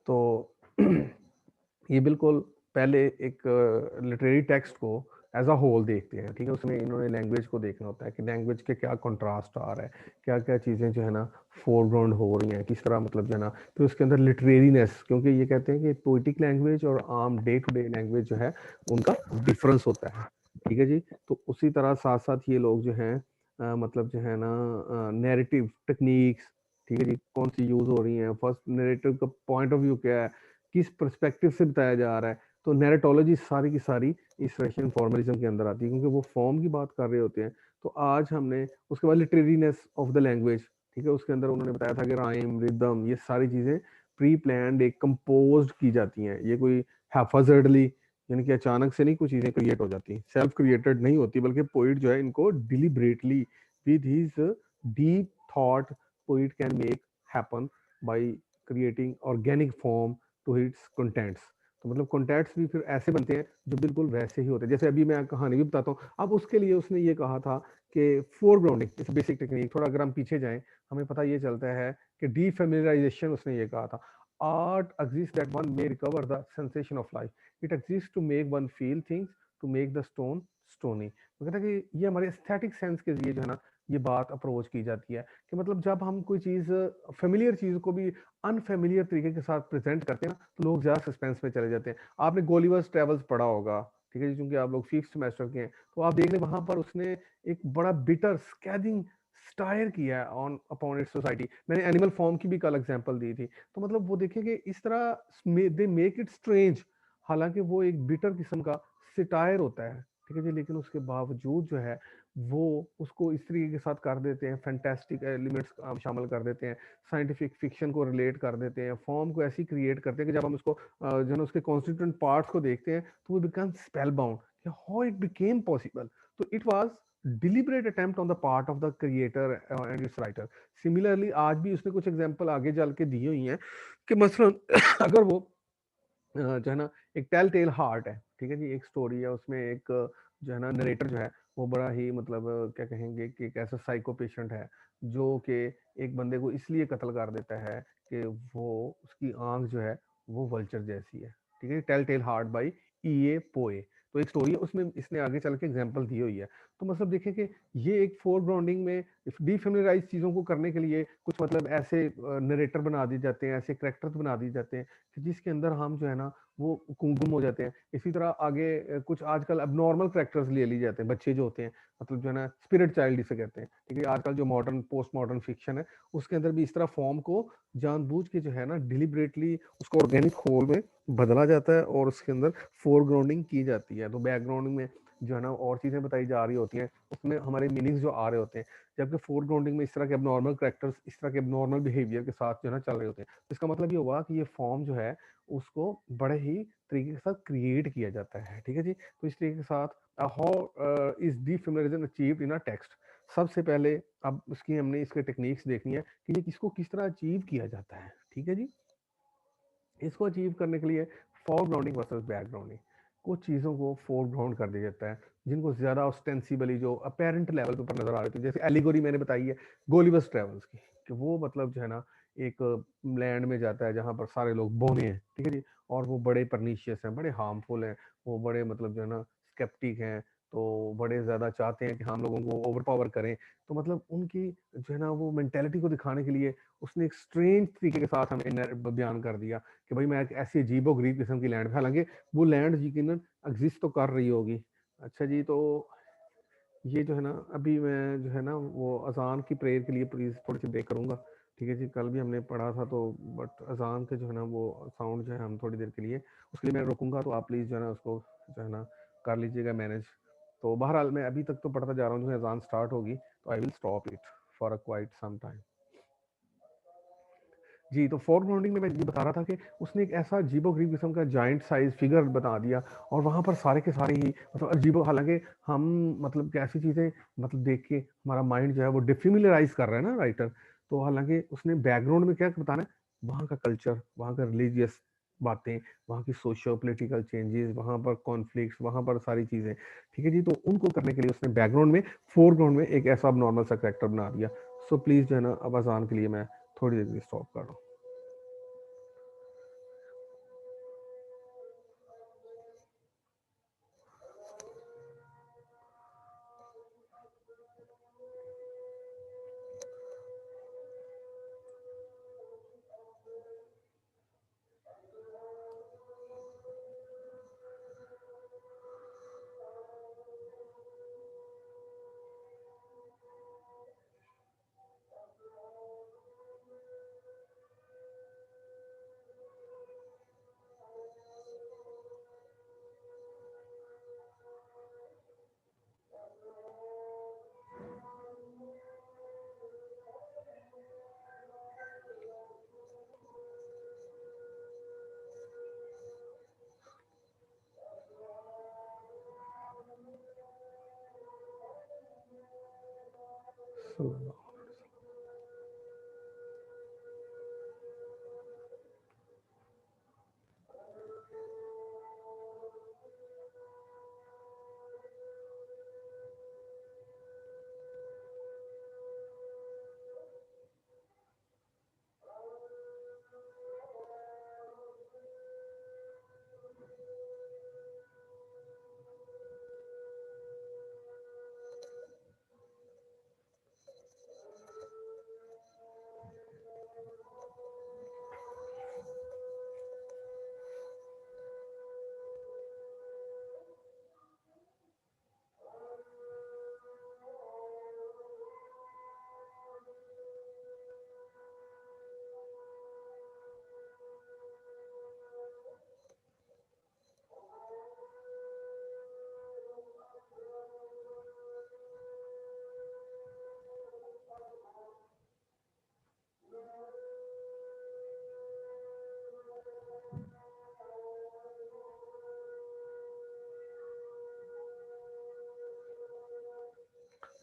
तो ये बिल्कुल पहले एक लिटरेरी टेक्स्ट को एज अ होल देखते हैं, ठीक है। उसमें इन्होंने लैंग्वेज को देखना होता है कि लैंग्वेज के क्या कंट्रास्ट आ रहा है, क्या क्या चीज़ें जो है ना फोरग्राउंड हो रही हैं, किस तरह मतलब जो है ना, फिर उसके अंदर लिटरेरीनेस, क्योंकि ये कहते हैं कि पोइटिक लैंग्वेज और आम डे टू डे लैंग्वेज जो है उनका डिफरेंस होता है, ठीक है जी। तो उसी तरह साथ साथ ये लोग जो हैं मतलब जो है ना नैरेटिव टेक्निक्स, ठीक है जी, कौन सी यूज हो रही हैं, फर्स्ट नैरेटिव का पॉइंट ऑफ व्यू क्या है, किस पर्सपेक्टिव से बताया जा रहा है। तो नैरेटोलॉजी सारी की सारी इस रशियन फॉर्मलिज्म के अंदर आती है, क्योंकि वो फॉर्म की बात कर रहे होते हैं। तो आज हमने उसके बाद लिटरेरीनेस ऑफ द लैंग्वेज, ठीक है, उसके अंदर उन्होंने बताया था कि राइम रिदम ये सारी चीजें प्री प्लान्ड एक कंपोज्ड की जाती हैं, ये कोई हैफर्डली यानी कि अचानक से नहीं कुछ चीजें क्रिएट हो जाती, सेल्फ क्रिएटेड नहीं होती, बल्कि पोइट जो है इनको deliberately with his deep thought poet can make happen by creating organic form to its contents. तो मतलब कंटेंट्स भी फिर ऐसे बनते हैं जो बिल्कुल वैसे ही होते हैं, जैसे अभी मैं कहानी भी बताता हूँ। अब उसके लिए उसने ये कहा था कि फोरग्राउंडिंग इस बेसिक टेक्निक, थोड़ा अगर हम पीछे जाएं हमें पता ये चलता है कि डीफेमिलियराइजेशन उसने ये कहा था। Art exist that one may recover the sensation of life, it exist to make one feel things, to make the stone stony. तो कहता है कि ये हमारे एस्थेटिक सेंस के लिए जो है ना ये बात अप्रोच की जाती है कि मतलब जब हम कोई चीज़ फेमिलियर चीज़ को भी अनफेमिलियर तरीके के साथ प्रेजेंट करते हैं ना, तो लोग ज़्यादा सस्पेंस में चले जाते हैं। आपने गॉलिवर्स ट्रेवल्स पढ़ा होगा, ठीक है जी, क्योंकि आप लोग 5th सेमेस्टर के हैं, तो आप देख लें वहां पर उसने एक बड़ा बिटर स्कैदिंग स्टायर किया है ऑन अपॉन इट सोसाइटी। मैंने एनिमल फॉर्म की भी कल एग्जांपल दी थी। तो मतलब वो देखिए कि इस तरह दे मेक इट स्ट्रेंज, हालांकि वो एक बिटर किस्म का सिटायर होता है, ठीक है जी, लेकिन उसके बावजूद जो है वो उसको इस तरीके के साथ कर देते हैं, फैंटास्टिक एलिमेंट्स शामिल कर देते हैं, साइंटिफिक फिक्शन को रिलेट कर देते हैं, फॉर्म को ऐसी क्रिएट करते हैं कि जब हम उसको जो है ना उसके कॉन्स्टिट्यूएंट पार्ट्स को देखते हैं तो वो बिकम स्पेल बाउंड कि हाउ इट बिकेम पॉसिबल। तो it was deliberate attempt on the part of the creator and its writer. Similarly आज भी उसने कुछ एग्जांपल आगे चल के दी हुई हैं कि मसलन अगर वो जो है ना एक टेल टेल हार्ट है, ठीक है जी, एक स्टोरी है, उसमें एक जो है ना नरेटर जो है वो बड़ा ही मतलब क्या कहेंगे कि एक ऐसा साइको पेशेंट है जो कि एक बंदे को इसलिए कत्ल कर देता है कि वो उसकी आंख जो है वो वल्चर जैसी है, ठीक है, tell tale heart by E.A. पोए। तो एक स्टोरी है उसमें इसने आगे चल के एग्जाम्पल दी हुई है। तो मतलब देखिए कि ये एक फोरग्राउंडिंग में डिफेमिलियराइज चीज़ों को करने के लिए कुछ मतलब ऐसे नरेटर बना दिए जाते हैं, ऐसे करेक्टर्स बना दिए जाते हैं कि जिसके अंदर हम जो है ना वो गुम हो जाते हैं। इसी तरह आगे कुछ आजकल अब नॉर्मल कैरेक्टर्स ले लिए जाते हैं, बच्चे जो होते हैं मतलब जो है ना स्पिरिट चाइल्ड जिसे कहते हैं, ठीक है। आजकल जो मॉडर्न पोस्ट मॉडर्न फिक्शन है उसके अंदर भी इस तरह फॉर्म को जानबूझ के जो है ना डिलिबरेटली उसको ऑर्गेनिक होल में बदला जाता है और उसके अंदर फोरग्राउंडिंग की जाती है। तो बैकग्राउंड में जो है ना और चीजें बताई जा रही होती हैं, उसमें हमारे मीनिंग्स जो आ रहे होते हैं, जबकि फोरग्राउंडिंग में इस तरह के नॉर्मल कैरेक्टर्स इस तरह के नॉर्मल बिहेवियर के साथ जो है ना चल रहे होते हैं। तो इसका मतलब ये हुआ कि ये फॉर्म जो है उसको बड़े ही तरीके के साथ क्रिएट किया जाता है, ठीक है जी। तो इस तरीके के साथ how is defamiliarisation achieved in a text. सबसे पहले अब उसकी हमने इसके टेक्निक्स देखनी है कि ये किसको किस तरह अचीव किया जाता है, ठीक है जी। इसको अचीव करने के लिए फोरग्राउंडिंग वर्सेस बैकग्राउंडिंग, कुछ चीज़ों को फोरग्राउंड कर दिया जाता है जिनको ज़्यादा ऑस्टेंसिबली जो अपेरेंट लेवल के ऊपर नजर आ रही थी, जैसे एलिगोरी मैंने बताई है गोलिवर्स ट्रेवल्स की, कि वो मतलब जो है ना एक लैंड में जाता है जहाँ पर सारे लोग बोने हैं, ठीक है जी, और वो बड़े परनीशियस हैं, बड़े हार्मफुल हैं, वो बड़े मतलब जो है ना स्केप्टिक हैं, तो बड़े ज़्यादा चाहते हैं कि हम लोगों को ओवर पावर करें। तो मतलब उनकी जो है ना वो मेंटेलिटी को दिखाने के लिए उसने एक स्ट्रेंज तरीके के साथ हमें बयान कर दिया कि भाई मैं एक ऐसी अजीबो गरीब किस्म की लैंड, हालांकि वो लैंड यकीनन एग्जिस्ट तो कर रही होगी। अच्छा जी, तो ये जो है ना अभी मैं जो है ना वो अजान की प्रेयर के लिए प्लीज़ थोड़ी सी ब्रेक करूंगा, ठीक है जी। कल भी हमने पढ़ा था तो बट अजान के जो है ना वो साउंड जो है हम थोड़ी देर के लिए उसके लिए मैं रुकूंगा, तो आप प्लीज़ जो है ना उसको जो है ना कर लीजिएगा मैनेज। तो बहरहाल मैं अभी तक तो पढ़ता जा रहा हूँ, जो अजान स्टार्ट होगी तो I will stop it for a quite some time. जी, तो फोरग्राउंडिंग में मैं ये बता रहा था कि उसने एक ऐसा अजीबो-गरीब किस्म का जायंट साइज़ फिगर बना दिया और वहाँ पर सारे के सारे ही मतलब अजीबो, हालाँकि हम मतलब कि ऐसी चीज़ें मतलब देख के हमारा माइंड जो है वो डिफेमिलियराइज़ कर रहा है ना राइटर, तो हालाँकि उसने बैकग्राउंड में क्या बताना है, वहाँ का कल्चर, वहाँ का रिलीजियस बातें, वहाँ की सोशियो पॉलिटिकल चेंजेज़, वहाँ पर कॉन्फ्लिक्ट्स, वहाँ पर सारी चीज़ें, ठीक है जी। तो उनको करने के लिए उसने बैकग्राउंड में फोरग्राउंड में एक ऐसा नॉर्मल सा कैरेक्टर बना दिया। सो प्लीज़ जो है ना अब अज़ान के लिए मैं थोड़ी देर के लिए स्टॉप कर रहा हूँ।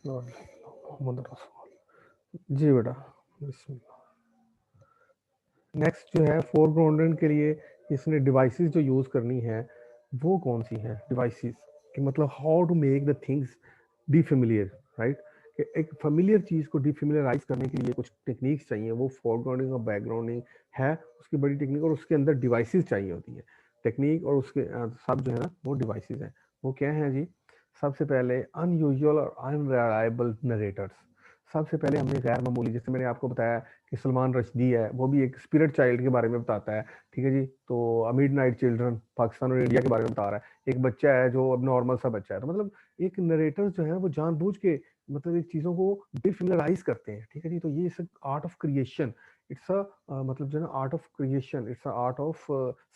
मोहम्मद रसूल जी बेटा। नेक्स्ट जो है फोरग्राउंड के लिए इसने डिवाइसेस जो यूज़ करनी है वो कौन सी है डिवाइसेस कि मतलब how to make the things defamiliar, right. कि एक फेमिलियर चीज़ को डिफेमिलियराइज करने के लिए कुछ टेक्निक्स चाहिए, वो फोरग्राउंडिंग और बैकग्राउंडिंग है उसकी बड़ी टेक्निक, और उसके अंदर डिवाइसेस चाहिए होती है टेक्निक, और उसके सब जो है ना वो डिवाइसेस हैं। वो क्या है जी? सबसे पहले अनयूजुअल और अनरिलायबल नरेटर्स। सबसे पहले हमने गैर मामूली, जैसे मैंने आपको बताया कि सलमान रश्दी है, वो भी एक स्पिरिट चाइल्ड के बारे में बताता है, ठीक है जी। तो मिड नाइट चिल्ड्रन पाकिस्तान और इंडिया के बारे में बता रहा है। एक बच्चा है जो अब नॉर्मल सा बच्चा है, तो मतलब एक नरेटर जो है वो जानबूझ के मतलब एक चीज़ों को डिफेमिलियराइज करते हैं, ठीक है जी। तो ये इस art of creation, it's a मतलब जो है ना art of creation, it's a art of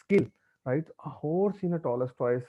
skill, right. Horse in a Tolstoy's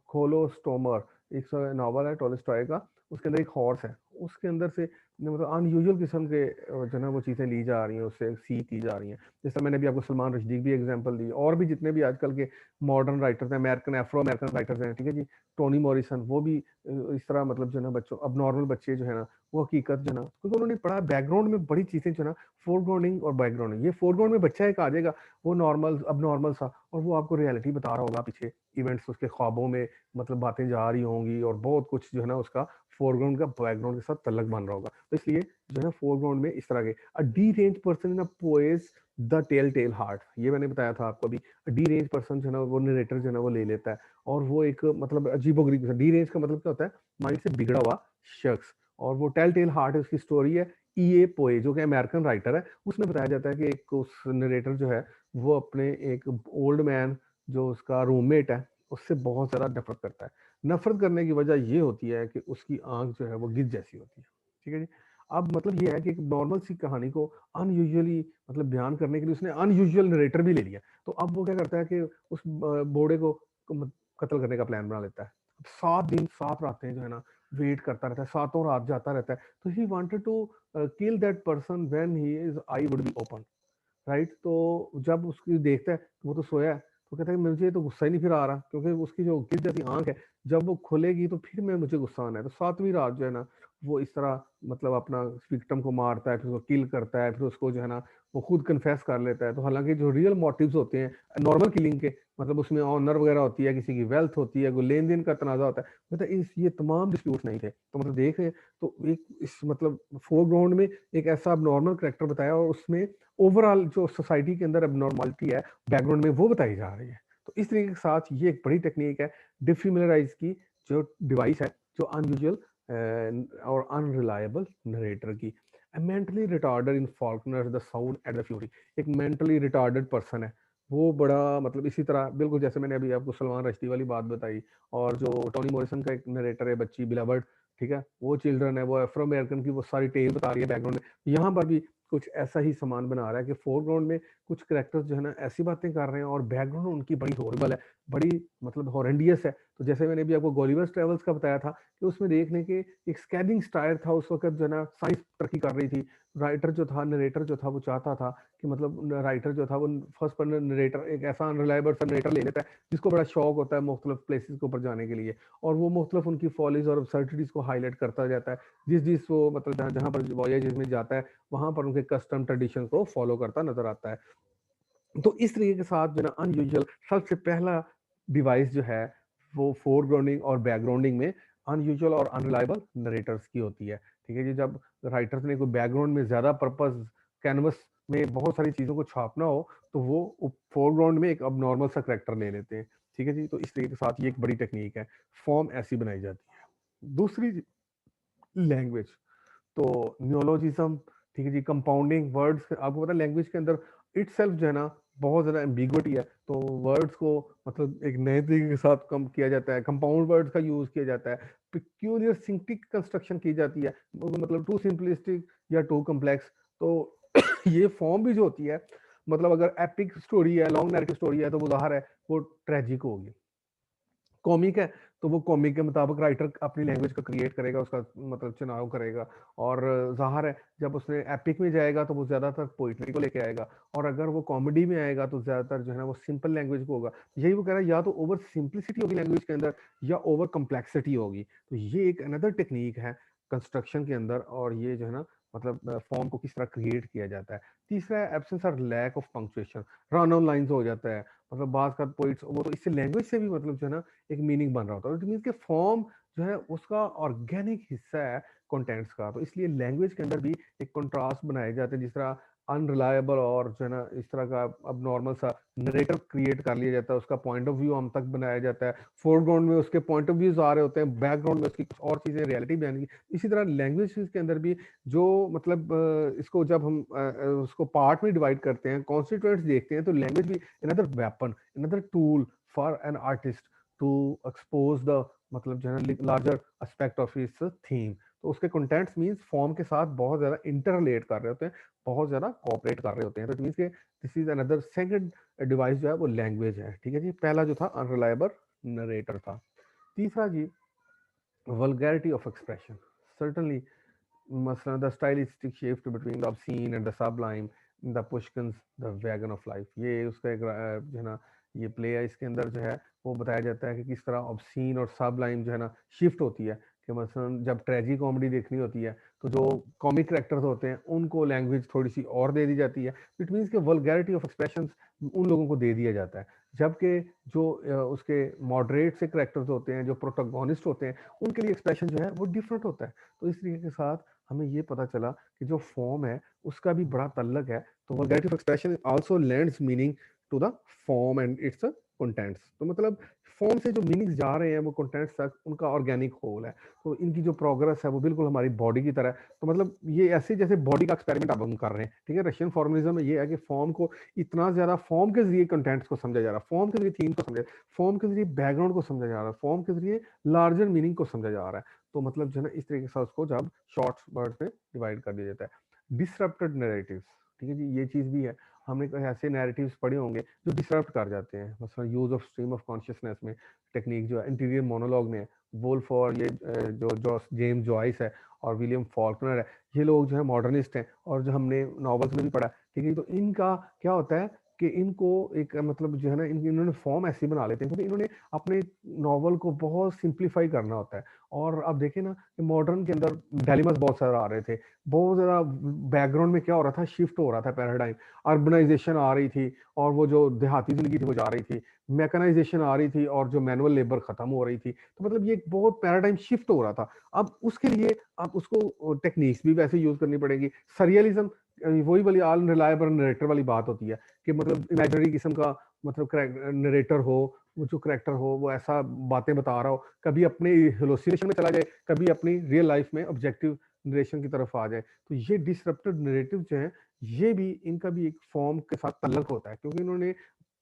Kholstomer, एक नॉवल है टॉलस्टॉय का, उसके अंदर एक हॉर्स है, उसके अंदर से मतलब अनयूजुअल किस्म के जो है ना वो चीज़ें ली जा रही हैं, उससे सीख की जा रही हैं। जैसे मैंने भी आपको सलमान रश्दी की भी एग्जांपल दी, और भी जितने भी आजकल के मॉडर्न राइटर्स हैं, अमेरिकन एफ्रो अमेरिकन राइटर्स हैं, ठीक है जी। टोनी मॉरिसन, वो भी इस तरह मतलब जो है ना बच्चों, अब नॉर्मल बच्चे जो है ना वो हकीकत जो है ना, क्योंकि उन्होंने पढ़ा बैकग्राउंड में बड़ी चीज़ें जो है ना, फोरग्राउंडिंग और बैकग्राउंडिंग। ये फोरग्राउंड में बच्चा एक आ जाएगा वो नॉर्मल अब नॉर्मल सा, और वो आपको रियलिटी बता रहा होगा पीछे इवेंट्स, उसके ख्वाबों में मतलब बातें जा रही होंगी, और बहुत कुछ जो है ना उसका फोरग्राउंड का बैकग्राउंड के साथ तल्लक बन रहा होगा। तो इसलिए जो है ना फोरग्राउंड में इस तरह के a deranged person in a Poe's the tell tale heart, ये मैंने बताया था आपको अभी। डी रेंज पर्सन जो है ना वो नरेटर जो है ना वो ले लेता है, और वो एक मतलब अजीबोगरीब, डी रेंज का मतलब क्या होता है? माइंड से बिगड़ा हुआ शख्स। और वो टेल टेल हार्ट है, उसकी स्टोरी है। ई ए पोए जो कि अमेरिकन राइटर है, उसमें बताया जाता है कि एक उस नरेटर जो है वो अपने एक ओल्ड मैन जो उसका रूममेट है उससे बहुत ज़्यादा नफरत करता है। नफरत करने की वजह ये होती है कि उसकी आंख जो है वो गिद्ध जैसी होती है, ठीक है जी। अब मतलब ये है कि एक नॉर्मल सी कहानी को अनयूजुअली मतलब बयान करने के लिए उसने अनयूजुअल नरेटर भी ले लिया। तो अब वो क्या करता है कि उस बूढ़े को कत्ल करने का प्लान बना लेता है। अब 7 दिन 7 रातें जो है ना वेट करता रहता है, सातों रात जाता रहता है। तो he wanted to kill that person when he is I would be open, right. तो जब उसकी देखता है कि वो तो सोया है, तो कहता है कि मुझे तो गुस्सा ही नहीं फिर आ रहा, क्योंकि उसकी जो गिद्ध जैसी आंख है जब वो खुलेगी तो फिर मैं मुझे गुस्सा आना है। तो 7वीं रात जो है ना वो इस तरह मतलब अपना विक्टिम को मारता है, फिर उसको किल करता है, फिर उसको जो है ना वो खुद कन्फेस कर लेता है। तो हालांकि जो रियल मोटिव्स होते हैं नॉर्मल किलिंग के, मतलब उसमें ऑनर वगैरह होती है, किसी की वेल्थ होती है, कोई लेन देन का तनाजा होता है, मतलब इस ये तमाम डिस्प्यूट नहीं थे। तो मतलब देख रहे हैं, तो एक इस मतलब फोरग्राउंड में एक ऐसा नॉर्मल करेक्टर बताया, और उसमें ओवरऑल जो सोसाइटी के अंदर एबनॉर्मलिटी है बैकग्राउंड में वो बताई जा रही है। तो इस तरीके के साथ ये एक बड़ी टेक्निक है डिफिमिलराइज की, जो डिवाइस है, जो अनयूजुअल और अनरिलायबल नरेटर की। Mentally retarded in Faulkner the sound at the fury, एक मेंटली रिटार्डेड पर्सन है, वो बड़ा मतलब इसी तरह बिल्कुल जैसे मैंने अभी आपको सलमान रश्दी वाली बात बताई, और जो टोनी मॉरिसन का एक नरेटर है बच्ची बिलवर्ड, ठीक है, वो चिल्ड्रन है, वो अफ्रो अमेरिकन की वो सारी टेल बता रही है बैकग्राउंड में। यहाँ पर भी कुछ ऐसा ही सामान बना रहा है कि फोरग्राउंड में कुछ करेक्टर्स जो है ना ऐसी बातें कर रहे हैं, और बैकग्राउंड उनकी बड़ी हॉरिबल है, बड़ी मतलब हॉरेंडियस है, तो जैसे मैंने भी आपको गॉलिवर ट्रेवल्स का बताया था कि उसमें देखने के एक स्कैनिंग स्टाइल था उस वक्त, जो है ना साइंस तरक्की कर रही थी। राइटर जो था, नरेटर जो था, वो चाहता था कि मतलब राइटर जो था वो फर्स्ट पर्सन नरेटर, एक ऐसा अनरिलायबल सा नरेटर ले लेता है जिसको बड़ा शौक होता है मुख्तलिफ प्लेसेस के ऊपर जाने के लिए, और वो मुख्तलिफ उनकी फॉलीज और absurdities को हाईलाइट करता जाता है, जिस जिस वो मतलब जहाँ जहाँ पर वॉयेज में जाता है वहां पर उनके कस्टम ट्रेडिशन को फॉलो करता नजर आता है। तो इस तरीके के साथ जो ना अनयूजुअल सबसे पहला डिवाइस जो है वो फोरग्राउंडिंग और बैकग्राउंडिंग में अनयूजुअल और अनरिलायबल नरेटर्स की होती है। ठीक है जी, जब राइटर्स ने कोई बैकग्राउंड में ज्यादा पर्पस कैनवस में बहुत सारी चीजों को छापना हो तो वो फोरग्राउंड में एक अब सा करेक्टर ले लेते हैं। ठीक है जी, तो इस तरीके के साथ ये एक बड़ी टेक्निक है, फॉर्म ऐसी बनाई जाती है। दूसरी लैंग्वेज तो नियोलॉजिज्म। ठीक है जी, कंपाउंडिंग वर्ड्स, आपको पता है लैंग्वेज के अंदर इटसेल्फ जो है ना बहुत ज्यादा एम्बिगुइटी है, तो वर्ड्स को मतलब एक नए तरीके के साथ कम किया जाता है, कंपाउंड वर्ड्स का यूज किया जाता है, पिक्यूलियर सिंटेटिक कंस्ट्रक्शन की जाती है, मतलब टू सिंपलिस्टिक या टू कॉम्प्लेक्स। तो ये फॉर्म भी जो होती है, मतलब अगर एपिक स्टोरी है, लॉन्ग नैरेटिव स्टोरी है, तो वो ज़ाहिर है वो ट्रेजिक होगी। कॉमिक है तो वो कॉमिक के मुताबिक राइटर अपनी लैंग्वेज को क्रिएट करेगा, उसका मतलब चुनाव करेगा। और ज़ाहिर है जब उसने एपिक में जाएगा तो वो ज़्यादातर पोइट्री को लेके आएगा, और अगर वो कॉमेडी में आएगा तो ज़्यादातर जो है ना वो सिंपल लैंग्वेज को होगा। यही वो कह रहा है, या तो ओवर सिंप्लिसिटी होगी लैंग्वेज के अंदर या ओवर कम्प्लेक्सिटी होगी। तो ये एक अनदर टेक्निक है कंस्ट्रक्शन के अंदर, और ये जो है ना मतलब फॉर्म को किस तरह क्रिएट किया जाता है। तीसरा है एब्सेंस और lack of punctuation, run on lines हो जाता है, मतलब बात का पोइट्स वो तो इससे लैंग्वेज से भी मतलब जो है ना एक मीनिंग बन रहा होता है। इट मीन्स के फॉर्म जो है उसका ऑर्गेनिक हिस्सा है कंटेंट्स का, तो इसलिए लैंग्वेज के अंदर भी एक कंट्रास्ट बनाए जाते हैं, जिस तरह अनरिलायबल और जो है ना इस तरह का अब नॉर्मल सा नरेटर क्रिएट कर लिया जाता है, उसका पॉइंट ऑफ व्यू हम तक बनाया जाता है, फोरग्राउंड में उसके पॉइंट ऑफ व्यूज आ रहे होते हैं, बैकग्राउंड में उसकी कुछ और चीजें रियलिटी बयान की। इसी तरह लैंग्वेज के अंदर भी जो मतलब इसको जब हम उसको पार्ट में डिवाइड करते हैं, कॉन्स्टिट्यूएंट्स देखते हैं, तो लैंग्वेज भी another weapon, another tool for an artist to expose the मतलब जो है ना larger aspect of his theme. तो उसके कंटेंट्स मींस फॉर्म के साथ बहुत ज्यादा इंटर रिलेट कर रहे होते हैं, बहुत ज्यादा कोऑपरेट कर रहे होते हैं। तो इट मींस के this is another second device जो है वो लैंग्वेज है। ठीक है जी, पहला जो था अनरिलायबल नरेटर था। तीसरा जी वल्गैरिटी ऑफ एक्सप्रेशन। सर्टनली मसलन the stylistic shift between the obscene and the sublime, the Pushkin's, the wagon of life. ये उसका एक जो है ना ये प्ले है, इसके अंदर जो है वो बताया जाता है कि किस तरह ऑब्सीन और सबलाइम जो है ना शिफ्ट होती है। कि मसलन जब ट्रेजी कॉमेडी देखनी होती है तो जो कॉमिक करेक्टर्स होते हैं उनको लैंग्वेज थोड़ी सी और दे दी जाती है। इट मीन्स कि वल्गैरिटी ऑफ एक्सप्रेशन उन लोगों को दे दिया जाता है, जबकि जो उसके मॉडरेट से करेक्टर्स होते हैं, जो प्रोटोगोनिस्ट होते हैं, उनके लिए एक्सप्रेशन जो है वो डिफरेंट होता है। तो इस तरीके के साथ हमें ये पता चला कि जो फॉर्म है उसका भी बड़ा तल्लक है। तो vulgarity of expression also lends meaning to the form and its contents. तो मतलब फॉर्म से जो मीनिंग्स जा रहे हैं वो कंटेंट्स तक, उनका ऑर्गेनिक होल है। तो इनकी जो प्रोग्रेस है वो बिल्कुल हमारी बॉडी की तरह है। तो मतलब ये ऐसे जैसे बॉडी का एक्सपेरिमेंट अब हम कर रहे हैं। ठीक है, रशियन फॉर्मलिज्म में ये है कि फॉर्म को इतना ज्यादा फॉर्म के जरिए कंटेंट्स को समझा जा रहा है, फॉर्म के जरिए थीम को समझा, फॉर्म के जरिए बैकग्राउंड को समझा जा रहा है, फॉर्म के जरिए लार्जर मीनिंग को समझा जा रहा है। तो मतलब जो है ना इस तरीके से उसको जब शॉर्ट वर्ड में डिवाइड कर दिया जाता है। Disrupted narratives. ठीक है जी, ये चीज भी है। हमने ऐसे नैरेटिव्स पढ़े होंगे जो डिसरप्ट कर जाते हैं, मतलब use of stream of consciousness में टेक्निक जो है इंटीरियर मोनोलॉग में वुल्फ और ये जो जेम्स जॉइस है और विलियम फॉल्कनर है, ये लोग जो है मॉडर्निस्ट हैं, और जो हमने नॉवेल्स में भी पढ़ा। ठीक है, तो इनका क्या होता है कि इनको एक मतलब जो है ना इन्होंने फॉर्म ऐसी बना लेते हैं क्योंकि इन्होंने अपने नॉवल को बहुत सिंप्लीफाई करना होता है। और अब देखें ना कि मॉडर्न के अंदर डायलेमास बहुत सारे आ रहे थे, बहुत ज़्यादा बैकग्राउंड में क्या हो रहा था, शिफ्ट हो रहा था पैराडाइम, अर्बनाइजेशन आ रही थी और वो जो देहाती जिंदगी थी वो जा रही थी, मैकेनाइजेशन आ रही थी और जो मैनुअल लेबर खत्म हो रही थी। तो मतलब ये एक बहुत पैराडाइम शिफ्ट हो रहा था। अब उसके लिए आप उसको टेक्निक्स भी वैसे यूज करनी पड़ेगी। सरियलिज्म वही वाली अनरिलायबल नरेटर वाली बात होती है कि मतलब इमेजिनरी किस्म का मतलब नरेटर हो, वो जो करेक्टर हो वो ऐसा बातें बता रहा हो, कभी अपने हेलोसिनेशन में चला जाए, कभी अपनी रियल लाइफ में ऑब्जेक्टिव नरेशन की तरफ आ जाए। तो ये डिसरप्टेड नरेटिव जो है ये भी इनका भी एक फॉर्म के साथ तल्लक होता है, क्योंकि इन्होंने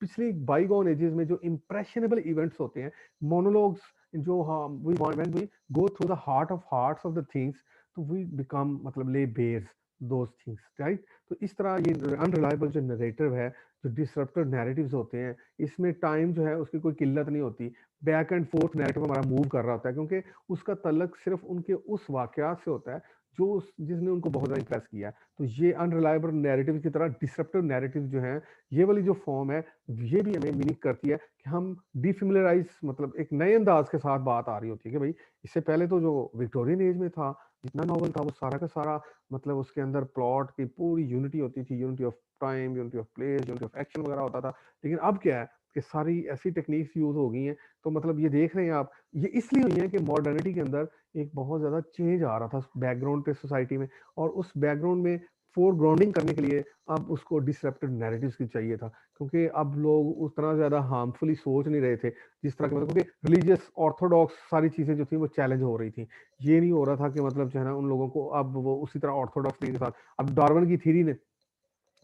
पिछली बाईगॉन एजेस में जो इंप्रेशनेबल इवेंट्स होते हैं, मोनोलॉग्स, जो we when we go through the heart of the things, तो वी बिकम मतलब ले बेयर्स, दोज थिंग्स, राइट। तो इस तरह ये अनरिलायबल जो नरेटिव है, जो डिसरप्टिव नैरेटिव्स होते हैं, इसमें टाइम जो है उसकी कोई किल्लत नहीं होती। बैक एंड फोर्थ नैरेटिव हमारा मूव कर रहा होता है, क्योंकि उसका तल्लक सिर्फ उनके उस वाकयात से होता है जो जिसने उनको बहुत ज़्यादा इंप्रेस किया। तो ये अनरिलायबल नैरेटिव की तरह डिसरप्टिव नैरेटिव जो है, ये वाली जो फॉर्म है, ये भी हमें मीनिंग करती है कि हम डिफेमिलियराइज, मतलब एक नए अंदाज के साथ बात आ रही होती है कि भाई इससे पहले तो जो विक्टोरियन एज में था, जितना नॉवल था वो सारा का सारा, मतलब उसके अंदर प्लॉट की पूरी यूनिटी होती थी, unity of time, unity of place, unity of action वगैरह होता था। लेकिन अब क्या है कि सारी ऐसी टेक्निक्स यूज हो गई हैं। तो मतलब ये देख रहे हैं आप, ये इसलिए हुई है कि मॉडर्निटी के अंदर एक बहुत ज़्यादा चेंज आ रहा था बैकग्राउंड पे सोसाइटी में, और उस बैकग्राउंड में फोरग्राउंडिंग करने के लिए अब उसको डिसरप्टिव नैरेटिव्स की चाहिए था, क्योंकि अब लोग उतना ज़्यादा हार्मफुली सोच नहीं रहे थे जिस तरह के, मतलब क्योंकि रिलीजियस ऑर्थोडॉक्स सारी चीज़ें जो थी वो चैलेंज हो रही थी। ये नहीं हो रहा था कि मतलब जो है ना उन लोगों को अब वो उसी तरह ऑर्थोडॉक्स के साथ, अब डार्विन की थ्योरी ने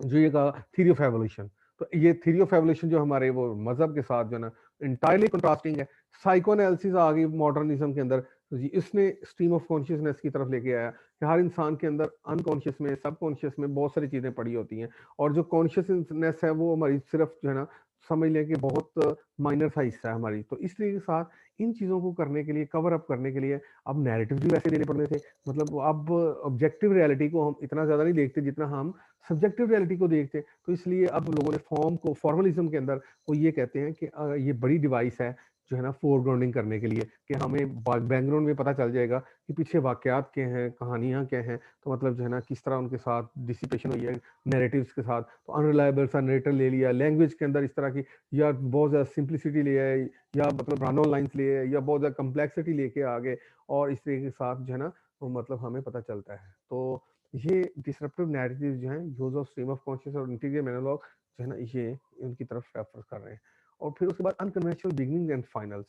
जो ये कहा थ्योरी ऑफ एवोल्यूशन, तो ये थ्योरी ऑफ एवोल्यूशन जो हमारे वो मजहब के साथ जो है ना इंटायरली कंट्रास्टिंग है। साइकोएनालिसिस आ गई मॉडर्निज्म के अंदर, तो इसने स्ट्रीम ऑफ कॉन्शियसनेस की तरफ लेके आया कि हर इंसान के अंदर अनकॉन्शियस में, सबकॉन्शियस में बहुत सारी चीजें पड़ी होती हैं, और जो कॉन्शियसनेस है वो हमारी सिर्फ जो है ना समझ लें कि बहुत माइनर सा हिस्सा है हमारी। तो इसलिए के साथ इन चीज़ों को करने के लिए, कवर अप करने के लिए अब नैरेटिव भी वैसे देने पड़ने थे। मतलब अब ऑब्जेक्टिव रियलिटी को हम इतना ज़्यादा नहीं देखते जितना हम सब्जेक्टिव रियलिटी को देखते हैं। तो इसलिए अब लोगों ने फॉर्म को फॉर्मलिज्म के अंदर वो ये कहते हैं कि ये बड़ी डिवाइस है जो है ना फोरग्राउंडिंग करने के लिए, कि हमें बैकग्राउंड में पता चल जाएगा कि पीछे वाकयात क्या हैं, कहानियाँ क्या हैं, तो मतलब जो है ना किस तरह उनके साथ डिसिपेशन हुई है नैरेटिव्स के साथ। तो अनरिलायबल सा नरेटर ले लिया, लैंग्वेज के अंदर इस तरह की, या बहुत ज़्यादा सिंप्लिसिटी ले आए, या मतलब रन ऑन लाइन्स ले आए, या बहुत ज़्यादा कम्प्लेक्सिटी लेके आ गए, और इस तरीके के साथ जो है ना वो मतलब हमें पता चलता है। तो ये डिसरप्टिव नैरेटिव जो हैं, use of stream of conscious और इंटीग्रल मोनोलॉग जो है ना, ये इनकी तरफ रेफर कर रहे हैं। और फिर उसके बाद अनकन्वेंशनल बिगिनिंग एंड फाइनल्स,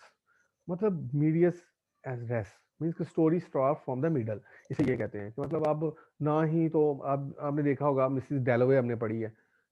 मतलब मीडियस एज रेस, means story start from the middle, इसे ये कहते हैं कि मतलब अब ना ही तो अब आपने देखा होगा मिसिस डेलोवे हमने पढ़ी है,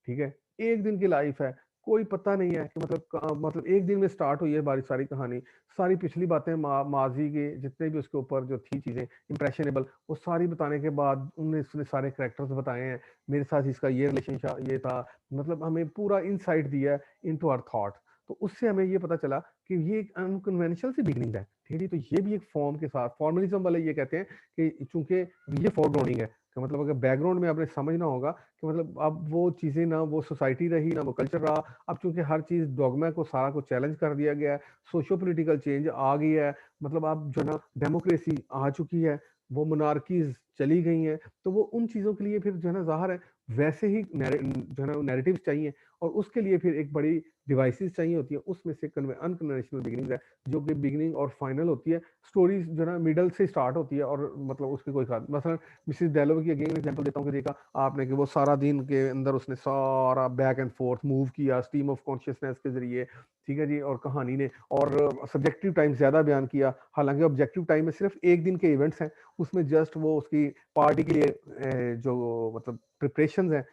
ठीक है, एक दिन की लाइफ है, कोई पता नहीं है कि मतलब एक दिन में स्टार्ट हुई है बारी सारी कहानी, सारी पिछली बातें माजी के जितने भी उसके ऊपर जो थी चीजें इंप्रेशनेबल, वो सारी बताने के बाद उन्होंने उसने सारे कैरेक्टर्स बताए हैं, मेरे साथ इसका ये रिलेशनशिप ये था, मतलब हमें पूरा इनसाइट दिया है इनटू आवर थॉट। तो उससे हमें ये पता चला कि ये एक अनकन्वेंशनल सी बिगनिंग है, ठीक है। तो ये भी एक फॉर्म के साथ, फॉर्मलिज्म वाले ये कहते हैं कि चूंकि ये फोरग्राउंडिंग है, कि मतलब अगर बैकग्राउंड में आपने समझना होगा कि मतलब अब वो चीजें ना वो सोसाइटी रही ना वो कल्चर रहा, अब चूंकि हर चीज डॉगमा को सारा को चैलेंज कर दिया गया है, सोशियो पॉलिटिकल चेंज आ गई है, मतलब अब जो है ना डेमोक्रेसी आ चुकी है, वो मोनार्कीज चली गई हैं, तो वो उन चीज़ों के लिए फिर जो है ना ज़ाहिर है वैसे ही जो है ना नैरेटिव्स चाहिए, और उसके लिए फिर एक बड़ी डिवाइसेस चाहिए होती है, उसमें से अनकन्वेंशनल बिगिनिंग है, जो कि बिगिनिंग और फाइनल होती है। स्टोरीज जो है ना मिडल से स्टार्ट होती है, और मतलब उसके कोई खास, मसलन मिसिस डेलो की अगेन एग्जांपल देता हूँ कि देखा आपने कि वो सारा दिन के अंदर उसने सारा बैक एंड फोर्थ मूव किया स्ट्रीम ऑफ कॉन्शियसनेस के जरिए, ठीक है जी, और कहानी ने और सब्जेक्टिव टाइम ज़्यादा बयान किया, हालांकि ऑब्जेक्टिव टाइम में सिर्फ एक दिन के इवेंट्स हैं, उसमें जस्ट वो उसकी पार्टी के लिए जो मतलब प्रिपरेशंस हैं,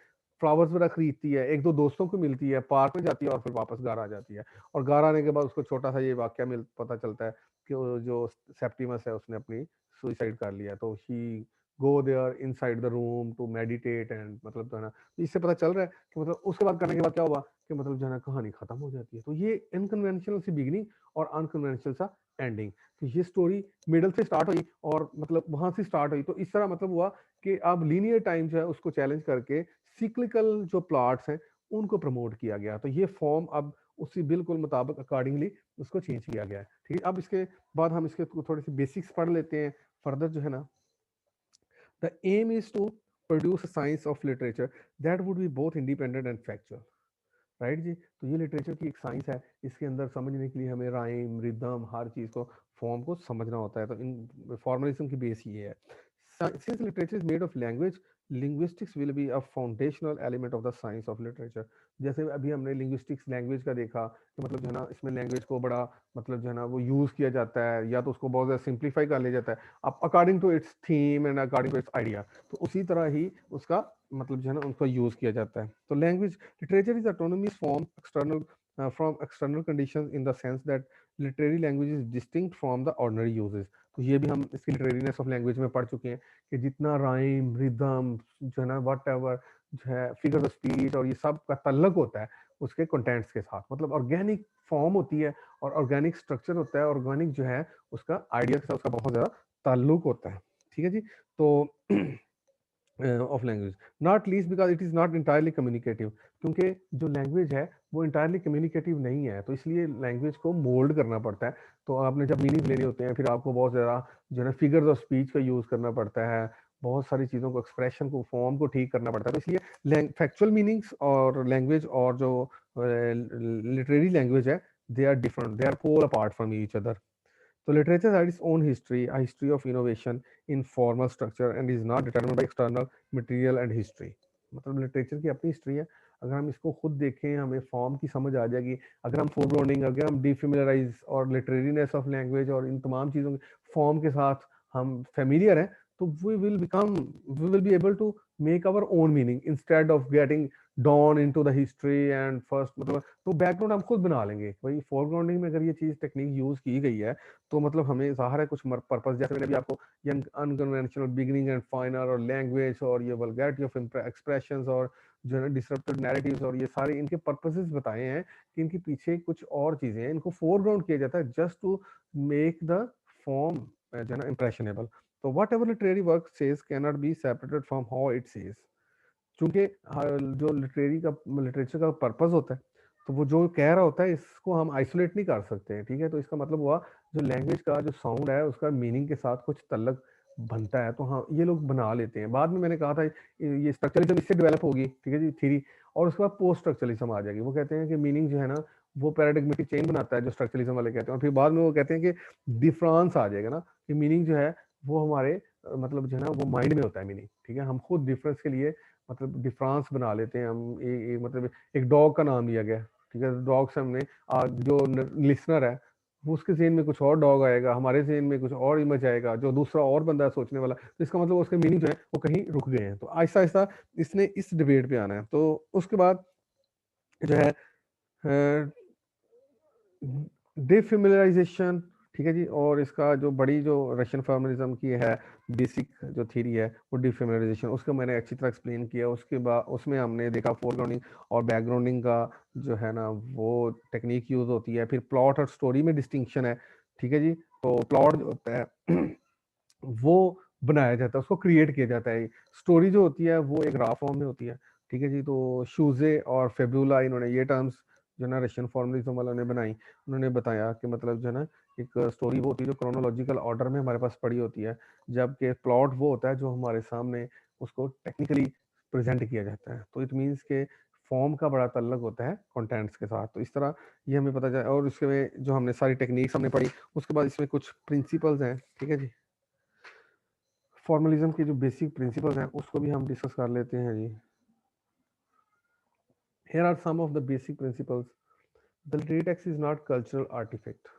फ्लावर्स वगैरह खरीदती है, एक दो दोस्तों को मिलती है, पार्क में जाती है, और फिर वापस घर आ जाती है, और घर आने के बाद उसको छोटा सा ये वाक्य पता चलता है कि वो जो सेप्टिमस है उसने अपनी सुसाइड कर लिया, तो he go there inside the room to meditate and, मतलब जो है ना, इससे पता चल रहा है कि मतलब उसके बाद करने के बाद क्या हुआ कि मतलब जो है ना कहानी खत्म हो जाती है। तो ये अनकन्वेंशनल सी बिगिनिंग और अनकन्वेंशनल सा एंडिंग। तो ये स्टोरी मिडल से स्टार्ट हुई और मतलब वहां से स्टार्ट हुई, तो इस तरह मतलब हुआ कि अब लीनियर टाइम जो है उसको चैलेंज करके सिक्लिकल जो प्लॉट्स हैं उनको प्रमोट किया गया। तो ये फॉर्म अब उसी बिल्कुल मुताबिक अकॉर्डिंगली उसको चेंज किया गया है, ठीक है। अब इसके बाद हम इसके थोड़े से बेसिक्स पढ़ लेते हैं फर्दर जो है ना। The aim is to produce science of literature that would be both independent and factual, right जी। तो ये लिटरेचर की एक साइंस है, इसके अंदर समझने के लिए हमें राइम रिदम हर चीज़ को फॉर्म को समझना होता है। तो इन फॉर्मलिज्म की बेस ये है। Since literature is made of language, linguistics will be a foundational element of the science of literature. जैसे अभी हमने लिंग्विस्टिक्स लैंग्वेज का देखा कि मतलब जो है ना इसमें लैंग्वेज को बड़ा मतलब जो है ना वो यूज़ किया जाता है, या तो उसको बहुत ज़्यादा सिंप्लीफाई कर लिया जाता है अब according to its theme and according to its idea. तो उसी तरह ही उसका मतलब जो है ना उनका यूज़ किया जाता है। तो language literature is autonomous form external from external conditions in the sense that literary language is distinct from the ordinary uses. तो ये भी हम इसकी लिटरेरीनेस ऑफ लैंग्वेज में पढ़ चुके हैं कि जितना राइम रिदम जो है ना वट एवर जो है फिगर्स ऑफ स्पीच और ये सब का तल्लक होता है उसके कंटेंट्स के साथ, मतलब ऑर्गेनिक फॉर्म होती है और ऑर्गेनिक स्ट्रक्चर होता है, ऑर्गेनिक जो है उसका आइडिया के साथ उसका बहुत ज़्यादा ताल्लुक होता है। ठीक है जी। तो of language not least because it is not entirely communicative, क्योंकि जो लैंग्वेज है वो इंटायरली कम्युनिकेटिव नहीं है, तो इसलिए लैंग्वेज को मोल्ड करना पड़ता है। तो आपने जब मीनिंग लेने होते हैं फिर आपको बहुत ज़्यादा जो है ना फिगर्स ऑफ स्पीच का यूज़ करना पड़ता है, बहुत सारी चीज़ों को एक्सप्रेशन को फॉर्म को ठीक करना पड़ता है। तो इसलिए फैक्चुअल मीनिंग्स और लैंग्वेज और जो लिटरेरी लैंग्वेज है they are different, they are pole apart from each other. So literature has its own history, a history of innovation in formal structure and is not determined by external material and history. मतलब literature की अपनी history है, अगर हम इसको खुद देखें हमें फॉर्म की समझ आ जाएगी। अगर हम फोरग्राउंडिंग, अगर हम डिफेमिलराइज और लिटरेरीनेस ऑफ लैंग्वेज और इन तमाम चीज़ों के फॉर्म के साथ हम फेमिलियर हैं तो we will be able to make our own meaning instead of getting down into the history and first, मतलब तो बैकग्राउंड हम खुद बना लेंगे। भाई फोरग्राउंडिंग में अगर ये चीज़ टेक्निक यूज़ की गई है तो मतलब हमें ज़ाहिर है कुछ पर्पस, जैसे मैंने भी आपको ये अनकन्वेंशनल बिगिनिंग एंड फाइनल और लैंग्वेज और ये वल्गैरिटी ऑफ एक्सप्रेशंस और जो है ना डिसरप्टेड नैरेटिव्स और ये सारे इनके पर्पसेस बताए हैं कि इनके पीछे कुछ और चीज़ें हैं, इनको फोरग्राउंड किया जाता है just to make the form जो है ना इम्प्रेशनेबल। तो whatever literary work says can not be separated from how it says, चूंकि जो लिटरेचर का पर्पस होता है तो वो जो कह रहा होता है इसको हम आइसोलेट नहीं कर सकते हैं। ठीक है, तो इसका मतलब हुआ जो लैंग्वेज का जो साउंड है उसका मीनिंग के साथ कुछ तल्लक बनता है, तो हाँ ये लोग बना लेते हैं। बाद में मैंने कहा था ये स्ट्रक्चरलिज्म इससे डेवलप होगी, ठीक है जी, थ्योरी, और उसके बाद पोस्ट स्ट्रक्चरलिज्म आ जाएगी। वो कहते हैं कि मीनिंग जो है ना वो पैराडिग्मेटिक चेंज बनाता है जो स्ट्रक्चरलिज्म वाले कहते हैं, और फिर बाद में वो कहते हैं कि डिफरेंस आ जाएगा ना कि मीनिंग जो है वो हमारे मतलब जो है ना वो माइंड में होता है मीनिंग। ठीक है, हम खुद डिफरेंस के लिए मतलब डिफरेंस बना लेते हैं हम। मतलब एक डॉग का नाम लिया गया, ठीक है, डॉग से हमने जो लिसनर है वो उसके जेन में कुछ और डॉग आएगा, हमारे जेन में कुछ और इमेज आएगा, जो दूसरा और बंदा है सोचने वाला, तो इसका मतलब उसके मीनिंग जो है वो कहीं रुक गए हैं। तो आहिस्ता आहिस्ता इसने इस डिबेट पे आना है। तो उसके बाद जो है डिफेमिलियराइजेशन, ठीक है जी, और इसका जो बड़ी जो रशियन फॉर्मलिज्म की है बेसिक जो थ्योरी है वो डिफेमिलियराइजेशन, उसको मैंने अच्छी तरह एक्सप्लेन किया। उसके बाद उसमें हमने देखा फोरग्राउंडिंग और बैकग्राउंडिंग का जो है ना वो टेक्निक यूज होती है। फिर प्लॉट और स्टोरी में डिस्टिंक्शन है। ठीक है जी, तो प्लॉट जो होता है वो बनाया जाता है, उसको क्रिएट किया जाता है। स्टोरी जो होती है वो एक रा फॉर्म में होती है। ठीक है जी, तो शूजे और फेबुला इन्होंने ये टर्म्स जो ना रशियन फॉर्मलिज्म वालों ने बनाई। उन्होंने बताया कि मतलब जो है ना एक स्टोरी वो होती है जो क्रोनोलॉजिकल ऑर्डर में हमारे पास पड़ी होती है, जबकि प्लॉट वो होता है जो हमारे सामने उसको टेक्निकली प्रेजेंट किया जाता है। तो इट मीन्स के फॉर्म का बड़ा तल्लक होता है कंटेंट्स के साथ। तो इस तरह ये हमें पता चला, और इसमें जो हमने सारी टेक्निक्स हमने पढ़ी उसके बाद इसमें कुछ प्रिंसिपल्स हैं। ठीक है जी, फॉर्मलिज्म के जो बेसिक प्रिंसिपल्स हैं उसको भी हम डिस्कस कर लेते हैं जी। Here are some of the basic principles. The literary text is not cultural artifact,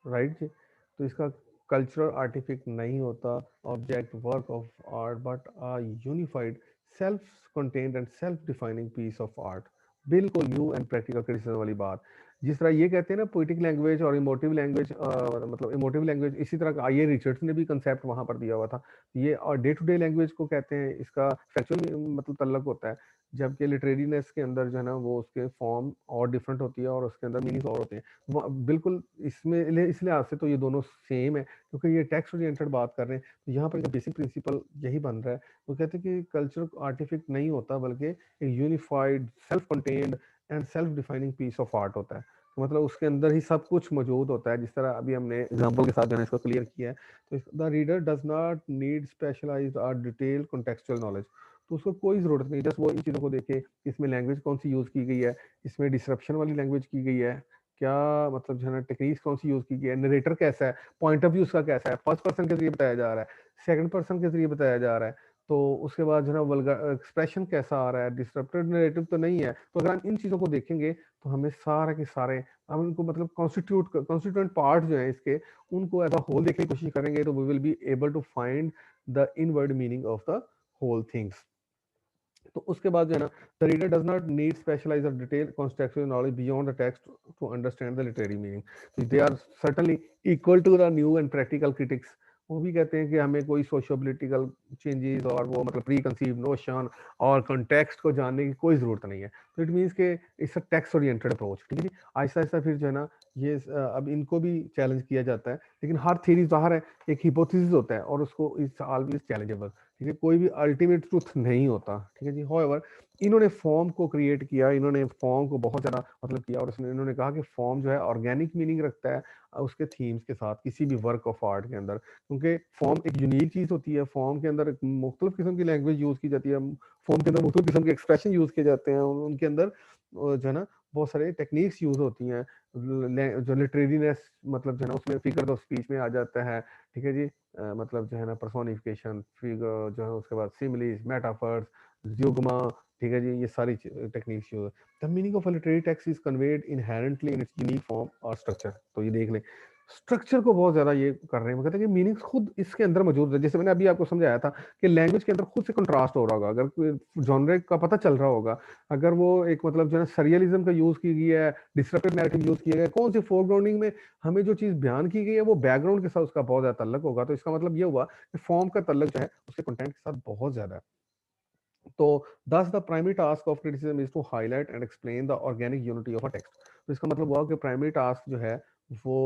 right जी। तो इसका कल्चरल आर्टिफैक्ट नहीं होता, object work of art, but a unified self contained and self defining piece of art. बिल्कुल new and practical criticism वाली बात। जिस तरह ये कहते हैं ना पोइटिक लैंग्वेज और इमोटिव लैंग्वेज, मतलब इमोटिव लैंग्वेज, इसी तरह का आई ए रिचर्ड्स ने भी कंसेप्ट वहां पर दिया हुआ था। ये और डे टू डे लैंग्वेज को कहते हैं, इसका फैक्चुअल मतलब तल्लक होता है, जबकि लिटरेरीनेस के अंदर जो है ना वो उसके फॉर्म और डिफरेंट होती है और उसके अंदर मीनिंग और होते हैं। बिल्कुल इसमें इस लिहाज से तो ये दोनों सेम है, क्योंकि ये टेक्स्ट ओरिएंटेड बात कर रहे हैं। तो यहाँ पर बेसिक प्रिंसिपल यही बन रहा है। वो कहते हैं कि कल्चर आर्टिफिक नहीं होता बल्कि एक unified self contained and self defining piece of art होता है। तो मतलब उसके अंदर ही सब कुछ मौजूद होता है, जिस तरह अभी हमने एग्जाम्पल के साथ जो है इसको क्लियर किया है। तो the reader does not need specialised और डिटेल कॉन्टेक्चुअल नॉलेज। तो उसको कोई ज़रूरत नहीं, जस्ट वो इन चीज़ों को देखे, इसमें लैंग्वेज कौन सी यूज़ की गई है, इसमें डिसरप्शन वाली लैंग्वेज की गई है क्या, मतलब जो है ना टेक्निक्स कौन सी यूज़ की गई है, नरेटर कैसा है, पॉइंट ऑफ व्यू उसका कैसा है, फर्स्ट पर्सन के जरिए बताया जा रहा है, सेकंड पर्सन के जरिए बताया जा रहा है। तो उसके बाद जो है ना वल्गर एक्सप्रेशन कैसा आ रहा है, डिसरप्टेड नरेटिव तो नहीं है। तो अगर हम इन चीज़ों को देखेंगे तो हमें सारे के सारे हम उनको मतलब कॉन्स्टिट्यूएंट पार्ट जो है इसके, उनको एज अ होल देखने की कोशिश करेंगे तो we will be able to find the inward meaning of the whole things. तो उसके बाद जो है ना, the reader does not need specialise और detail contextual knowledge beyond the text to understand the literary meaning. They are certainly equal to the new and practical critics. वो भी कहते हैं कि हमें कोई सोशियो पॉलिटिकल चेंजेस और वो मतलब प्री कंसीव नोशन और कॉन्टेक्स्ट को जानने की कोई ज़रूरत नहीं है। तो इट मीन्स के it's a text oriented approach, ठीक है जी। आहिस्ता आहिस्ता फिर जो है ना, ये अब इनको भी चैलेंज किया जाता है, लेकिन हर थ्योरी बाहर है, एक हिपोथेसिस होता है और उसको इट्स ऑलवेज चैलेंजेबल, ठीक है। कोई भी अल्टीमेट ट्रूथ नहीं होता, ठीक है जी। हाउएवर इन्होंने फॉर्म को क्रिएट किया, इन्होंने फॉर्म को बहुत ज़्यादा मतलब किया, और इसमें इन्होंने कहा कि फॉर्म जो है ऑर्गेनिक मीनिंग रखता है उसके थीम्स के साथ किसी भी वर्क ऑफ आर्ट के अंदर, क्योंकि फॉर्म एक यूनिक चीज़ होती है। फॉर्म के अंदर मुख्तलिफ किस्म की लैंग्वेज यूज़ की जाती है, फॉर्म के अंदर मुख्तलिफ किस्म के एक्सप्रेशन यूज़ किए जाते हैं, उनके अंदर जो है ना बहुत सारे टेक्निक्स यूज़ होती हैं। जो लिटरेरीनेस मतलब जो है ना उसमें फिगर ऑफ स्पीच में आ जाता है, ठीक है जी। मतलब जो है ना पर्सोनिफिकेशन, फिगर जो है, उसके बाद सिमिलीज, मेटाफर्स, ज़्यूगमा, ठीक है जी, ये सारी techniques use. The meaning of a literary text is conveyed inherently in its unique form और स्ट्रक्चर। तो ये देख लें, स्ट्रक्चर को बहुत ज्यादा ये कर रहे हैं, वो कहते हैं कि मीनिंग्स खुद इसके अंदर मौजूद है। जैसे मैंने अभी आपको समझाया था कि लैंग्वेज के अंदर खुद से कंट्रास्ट हो रहा होगा, अगर जॉनरे का पता चल रहा होगा, अगर वो एक मतलब जो है सरियलिज्म का यूज की गई है, डिस्क्रिप्टिव नैरेटिव यूज किया गया है, कौन सी फोरग्राउंडिंग में हमें जो चीज बयान की गई है वो बैकग्राउंड के साथ उसका बहुत ज्यादा तल्लक होगा। तो इसका मतलब ये हुआ कि फॉर्म का तल्लक जो है उसके कंटेंट के साथ बहुत ज्यादा है। तो thus the primary task of criticism is to highlight and explain the organic unity of a text। तो इसका मतलब हुआ कि प्राइमरी टास्क जो है वो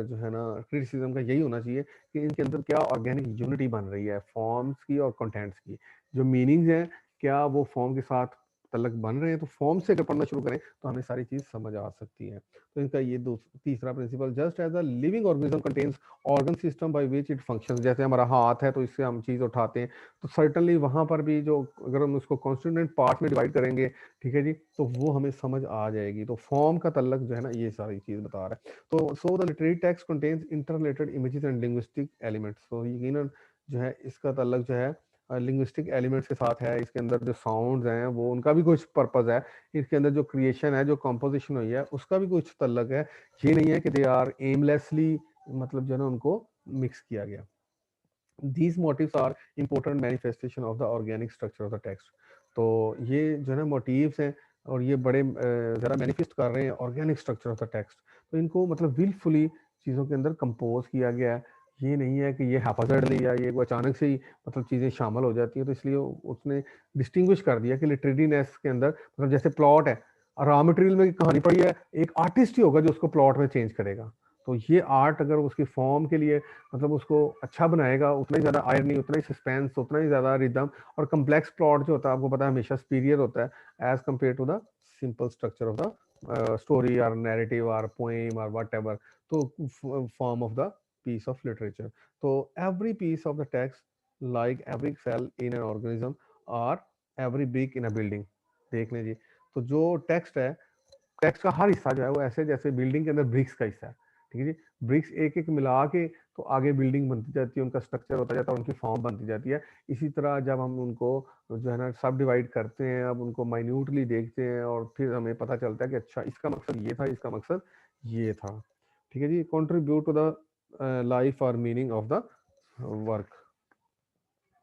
जो है ना क्रिटिसिज्म का यही होना चाहिए कि इनके अंदर क्या ऑर्गेनिक यूनिटी बन रही है फॉर्म्स की और कंटेंट्स की। जो मीनिंग्स हैं क्या वो फॉर्म के साथ तल्लक बन रहे हैं, तो फॉर्म से अगर पढ़ना शुरू करें तो हमें सारी चीज समझ आ सकती है। तो इनका ये तीसरा principle, just as a living organism contains organ system by which it functions. जैसे हमारा हाथ है तो इससे हम चीज उठाते हैं, तो सर्टनली वहां पर भी जो अगर हम उसको कॉन्स्टिट्यूएंट पार्ट में डिवाइड करेंगे, ठीक है जी, तो वो हमें समझ आ जाएगी। तो फॉर्म का तल्लक जो है ना ये सारी चीज बता रहा है। तो so the literary text contains interrelated images and linguistic elements. तो यकीनन जो है इसका तल्लक जो है लिंग्विस्टिक एलिमेंट्स के साथ है। इसके अंदर जो साउंड्स हैं वो उनका भी कुछ पर्पस है, इसके अंदर जो क्रिएशन है, जो कंपोजिशन हुई है उसका भी कुछ तल्लक है। ये नहीं है कि दे आर एमलेसली मतलब जो है ना उनको मिक्स किया गया। These motifs are important manifestation of the organic structure of the text। तो ये जो है ना मोटिव्स हैं और ये बड़े ज़रा मैनिफेस्ट कर रहे हैं organic structure of the text. तो इनको मतलब विलफुली चीज़ों के अंदर कंपोज किया गया है। ये नहीं है कि ये हैपैजेडली या ये अचानक से ही मतलब चीज़ें शामिल हो जाती हैं। तो इसलिए उसने डिस्टिंग्विश कर दिया कि लिटरेरीनेस के अंदर मतलब जैसे प्लॉट है, रॉ मटेरियल में कहानी पड़ी है, एक आर्टिस्ट ही होगा जो उसको प्लॉट में चेंज करेगा। तो ये आर्ट अगर उसकी फॉर्म के लिए मतलब उसको अच्छा बनाएगा, उतना ही ज़्यादा आयरनी, उतना ही सस्पेंस, उतना ही ज़्यादा रिदम और कम्प्लेक्स प्लॉट जो होता है आपको पता है हमेशा सुपीरियर होता है as compare to the simple structure of the story और नैरेटिव और पोएम और वट एवर। तो form of the piece of literature। तो every piece of the text, like every cell in an organism or every brick in a building। देख लें जी, तो जो text है, टेक्स्ट का हर हिस्सा जो है वो ऐसे जैसे बिल्डिंग के अंदर ब्रिक्स का हिस्सा है, ठीक है जी। ब्रिक्स एक एक मिला के तो आगे बिल्डिंग बनती जाती है, उनका स्ट्रक्चर होता जाता है, उनकी फॉर्म बनती जाती है। इसी तरह जब हम उनको जो है ना सब डिवाइड करते हैं, अब उनको माइन्यूटली देखते हैं और फिर हमें पता चलता है कि अच्छा इसका मकसद ये था, इसका मकसद ये था, ठीक है जी। कंट्रीब्यूट टू द लाइफ और meaning of the work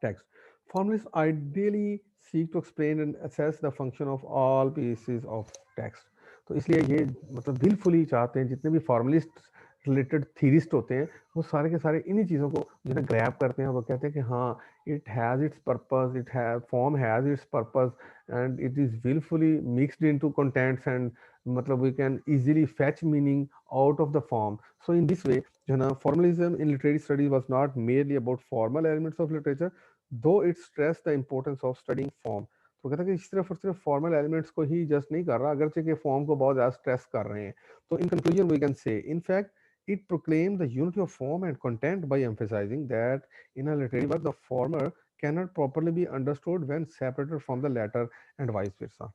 text। Formalists ideally seek to explain and assess the function of all pieces of text। तो इसलिए ये मतलब दिलफुली चाहते हैं जितने भी फॉर्मलिस्ट रिलेटेड थीरिस्ट होते हैं वो सारे के सारे इन्हीं चीज़ों को जो है ग्रैब करते हैं। वो कहते हैं कि हाँ it has its purpose, it has form has its purpose and it is wilfully mixed into contents and मतलब we can easily fetch meaning out of the form. So in this way जो है ना formalism in literary studies was not merely about formal elements of literature though it stress the importance of studying form. तो कहता है कि सिर्फ और सिर्फ फॉर्मल एलिमेंट्स को ही जस्ट नहीं कर रहा, अगरचे के फॉर्म को बहुत ज्यादा स्ट्रेस कर रहे हैं। तो in conclusion we can say in fact it proclaimed the unity of form and content by emphasizing that in a literary work the former cannot properly be understood when separated from the latter and vice versa।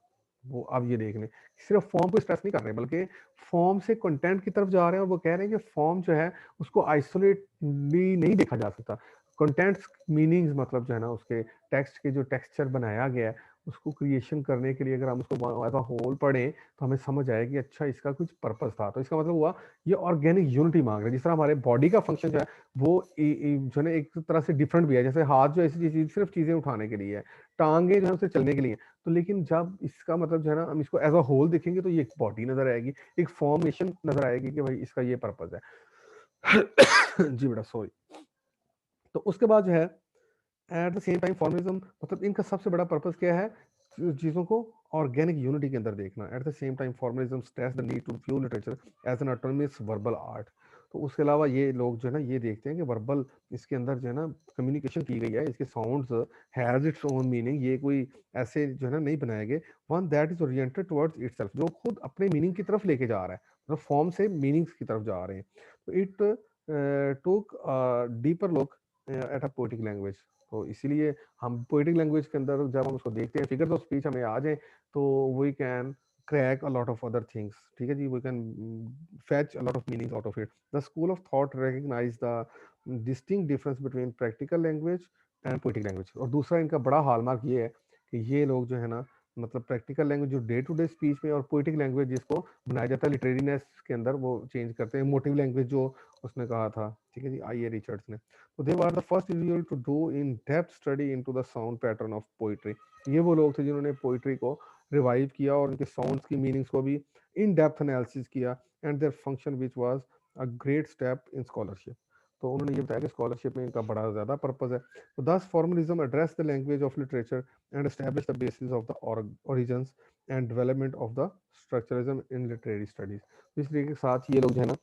वो अब ये देख लें सिर्फ form को stress नहीं कर रहे बल्कि फॉर्म से कंटेंट की तरफ जा रहे हैं और वो कह रहे हैं कि फॉर्म जो है उसको आइसोलेट भी नहीं देखा जा सकता। कंटेंट्स मीनिंग्स मतलब जो है ना उसके टेक्स्ट के जो टेक्सचर बनाया गया है उसको क्रिएशन करने के लिए अगर हम उसको एज अ होल पढ़ें तो हमें समझ आए कि अच्छा इसका कुछ पर्पस था। तो इसका मतलब हुआ ये ऑर्गेनिक यूनिटी मांग रहा है। जिस तरह हमारे बॉडी का फंक्शन जो है वो जो है ना एक तरह से डिफरेंट भी है। जैसे हाथ जो ऐसी चीज सिर्फ चीजें उठाने के लिए है, टांगे जो है उसे चलने के लिए। तो लेकिन जब इसका मतलब जो है ना हम इसको एज अ होल देखेंगे तो ये एक बॉडी नजर आएगी, एक फॉर्मेशन नजर आएगी कि भाई इसका ये पर्पस है। जी बेटा सॉरी। तो उसके बाद जो है eight the same time formalism मतलब इनका सबसे बड़ा पर्पस क्या है, चीज़ों को ऑर्गेनिक यूनिटी के अंदर देखना। At the same time formalism stress the need to view literature as an autonomous verbal art. तो उसके अलावा ये लोग जो है ना ये देखते हैं कि वर्बल इसके अंदर जो है ना कम्युनिकेशन की गई है, इसके sounds has its own meaning, ये कोई ऐसे जो है ना नहीं बनाए गए। One that is oriented towards itself, जो खुद अपने मीनिंग की तरफ लेके जा रहा है, मतलब फॉर्म से मीनिंग्स की तरफ जा रहे हैं। तो it took deeper look at a poetic language. तो इसीलिए हम पोएटिक लैंग्वेज के अंदर जब हम उसको देखते हैं, फिगर्स ऑफ स्पीच हमें आ जाए तो we can crack a lot of other things. ठीक है जी, we can fetch a lot of meanings out of it. The school of thought recognize the distinct difference between practical language and poetic language। और दूसरा इनका बड़ा hallmark ये है कि ये लोग जो है ना मतलब प्रैक्टिकल लैंग्वेज जो डे टू डे स्पीच में और पोएटिक लैंग्वेज जिसको बनाया जाता है लिटरेरीनेस के अंदर वो चेंज करते हैं। मोटिव लैंग्वेज जो उसने कहा था, ठीक है जी, आई रिचर्ड्स ने। तो they were the first individual to do in depth study into the sound pattern of poetry. ये वो लोग थे जिन्होंने पोइट्री को रिवाइव किया और उनके साउंड्स की मीनिंग्स को भी इन डेप्थ एनालिसिस किया and their function which was a great step in scholarship. तो उन्होंने ये बताया कि स्कॉलरशिप में इनका बड़ा ज़्यादा पर्पस है। तो दस formalism address the language of literature and establish the basis of the origins and development of the structuralism in literary studies. इस तरीके के साथ ये लोग जो है ना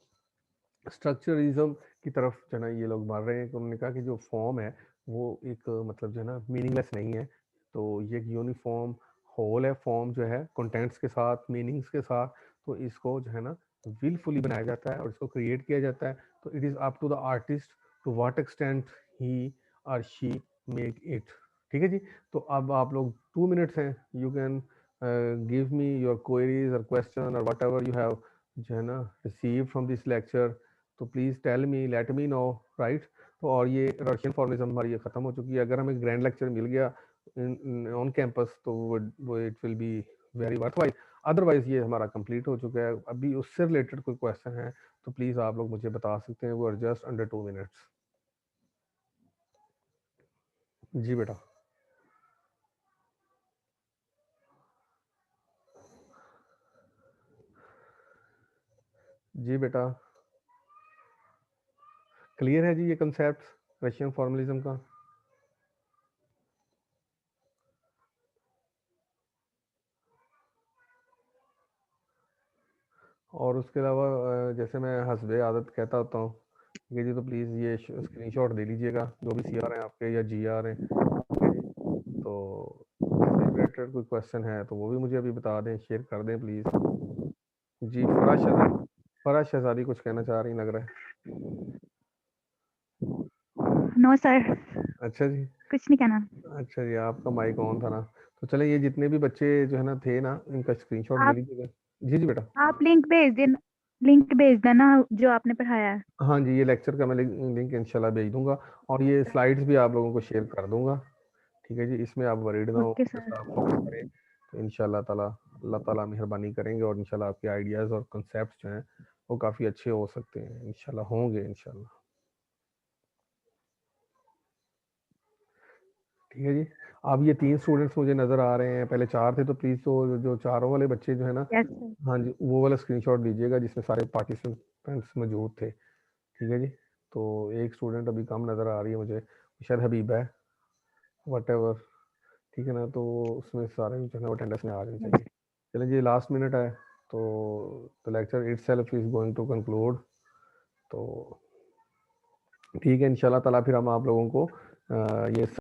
स्ट्रक्चरलिज्म की तरफ जो है ना ये लोग बढ़ रहे हैं कि उन्होंने कहा कि जो फॉर्म है वो एक मतलब जो है ना मीनिंगलेस नहीं है। तो ये एक यूनिफॉर्म होल है, फॉर्म जो है कंटेंट्स के साथ मीनिंग्स के साथ। तो इसको जो है ना विलफुली बनाया जाता है और इसको क्रिएट किया जाता है। तो it is up to the artist to what extent he और शी मेक इट। ठीक है जी। तो अब आप लोग 2 मिनट्स हैं, you can give me your queries और क्वेश्चन और वट एवर यू हैव जो है ना रिसीव फ्रॉम दिस लेक्चर। तो please tell me, let me know, right. तो और ये रशियन फॉर्मलिज्म हमारी ये ख़त्म हो चुकी है। अगर हमें ग्रैंड लेक्चर मिल गया ऑन कैंपस तो वो it will be very worthwhile. Otherwise ये हमारा कंप्लीट हो चुका है। अभी उससे रिलेटेड कोई क्वेश्चन है तो प्लीज़ आप लोग मुझे बता सकते हैं। वो आर जस्ट अंडर 2 मिनट्स। जी बेटा। जी बेटा, क्लियर है जी ये कंसेप्ट रशियन फॉर्मलिज्म का? और उसके अलावा जैसे मैं हस्बे आदत कहता होता हूँ कि जी तो प्लीज़ ये स्क्रीनशॉट दे लीजिएगा जो भी सी आर हैं आपके या जी आर हैं, ठीक है जी। तो इससे रिलेटेड कोई क्वेश्चन है तो वो भी मुझे अभी बता दें, शेयर कर दें प्लीज़। जी फराज शहजादी कुछ कहना चाह रही लग रहा है। नो सर, अच्छा जी। कुछ नहीं कहना। अच्छा जी, आपका माइक ऑन था ना। तो चले ये जितने भी बच्चे जो है ना थे ना इनका स्क्रीनशॉट ले आप लीजिएगा। जी जी बेटा। आप लिंक भेज देना जो आपने पढ़ाया है। हाँ जी, ये लेक्चर का मैं लिंक इंशाल्लाह भेज दूंगा और ये स्लाइड्स भी आप लोगों को शेयर कर दूंगा। ठीक है जी, इसमें आप वरीड ना हो, ओके बस सर। आप फोकस करें तो इंशाल्लाह ताला अल्लाह ताला मेहरबानी करेंगे और इंशाल्लाह आपके आइडियाज़ और कॉन्सेप्ट्स जो हैं वो काफ़ी अच्छे हो सकते हैं, इंशाल्लाह होंगे इंशाल्लाह। ठीक है जी। अब ये 3 स्टूडेंट्स मुझे नज़र आ रहे हैं, पहले 4 थे तो प्लीज़ तो जो चारों वाले बच्चे जो है ना, यस सर। हाँ जी, वो वाला स्क्रीनशॉट दीजिएगा जिसमें सारे पार्टिसिपेंट्स मौजूद थे। ठीक है जी। तो एक स्टूडेंट अभी कम नज़र आ रही है मुझे, शायद हबीबा है, व्हाटएवर। ठीक है ना, तो उसमें सारे जो है ना अटेंडेंस में आ जानी चाहिए। चलिए जी, लास्ट मिनट है तो the lecture itself is going to conclude. तो ठीक है, इंशाल्लाह ताला फिर हम आप लोगों को ये